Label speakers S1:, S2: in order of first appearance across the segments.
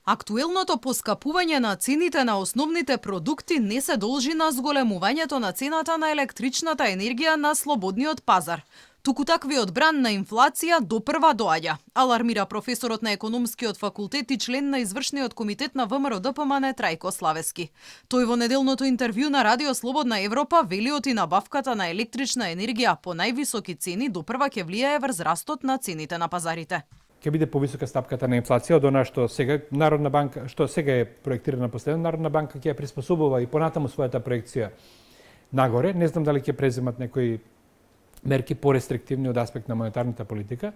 S1: Актуелното поскапување на цените на основните продукти не се должи на зголемувањето на цената на електричната енергија на слободниот пазар. Туку таквиот бран на инфлација допрва доаѓа, алармира професорот на економскиот факултет и член на извршниот комитет на ВМРО ДПМН Трајко Славески. Тој во неделното интервју на Радио Слободна Европа вели оти набавката на електрична енергија по највисоки цени допрва ќе влијае врз растот на цените на пазарите.
S2: Ќе биде повисока стапката на инфлација од она што сега Народна банка, што сега е проектирана последно, Народна банка ќе ја приспособува и понатаму својата проекција нагоре. Не знам дали ќе преземат некои мерки порестриктивни од аспект на монетарната политика,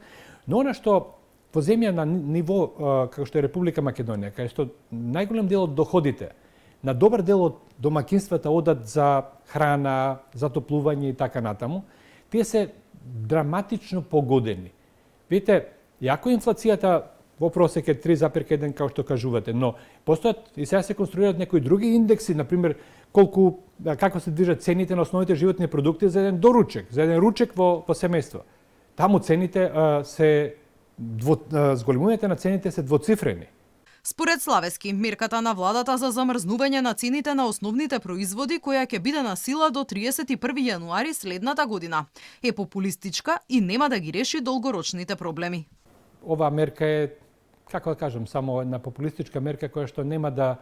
S2: но она што во земја на ниво како што е Република Македонија, кај што најголем дел од доходите на добар дел од домаќинствата одат за храна, за топлување и така натаму, тие се драматично погодени. Видите, иако инфлацијата во просек е 3,1 како што кажувате, но постојат и сега се конструираат некои други индекси, например како се движат цените на основните животни продукти за еден доручек, за еден ручек во семејство. Таму цените зголемувањето на цените се двоцифрени.
S1: Според Славески, мерката на владата за замрзнување на цените на основните производи, која ќе биде на сила до 31 јануари следната година, е популистичка и нема да ги реши долгорочните проблеми.
S2: Оваа мерка е, како да кажам, само една популистичка мерка која што нема да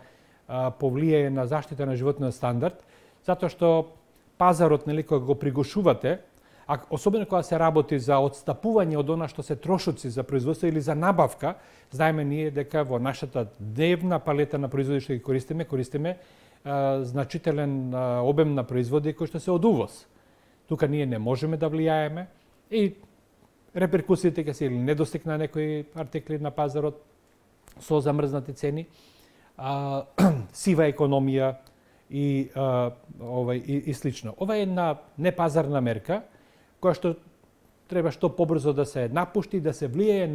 S2: повлијае на заштита на животниот стандард, затоа што пазарот, нели, кога го пригушувате, а особено кога се работи за отстапување од она што се трошоци за производство или за набавка, знаеме ние дека во нашата дневна палета на производи што ги користиме значителен обем на производи кои што се од увоз. Тука ние не можеме да влијаеме и реперкусиите ќе се или недостиг на некои артикли на пазарот со замрзнати цени, сива економија и слично. Ова е една непазарна мерка која што треба што побрзо да се напушти и да се влијае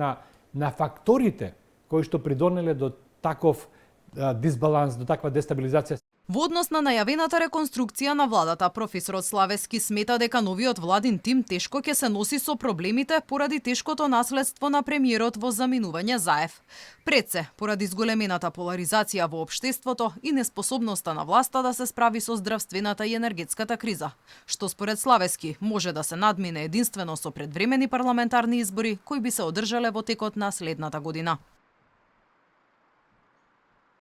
S2: на факторите кои што придонеле до таков дисбаланс, до таква дестабилизација.
S1: Во однос на најавената реконструкција на владата, професорот Славески смета дека новиот владин тим тешко ќе се носи со проблемите поради тешкото наследство на премиерот во заминување Заев. Пред се, поради зголемената поларизација во општеството и неспособноста на власта да се справи со здравствената и енергетската криза, што според Славески може да се надмине единствено со предвремени парламентарни избори кои би се одржале во текот на следната година.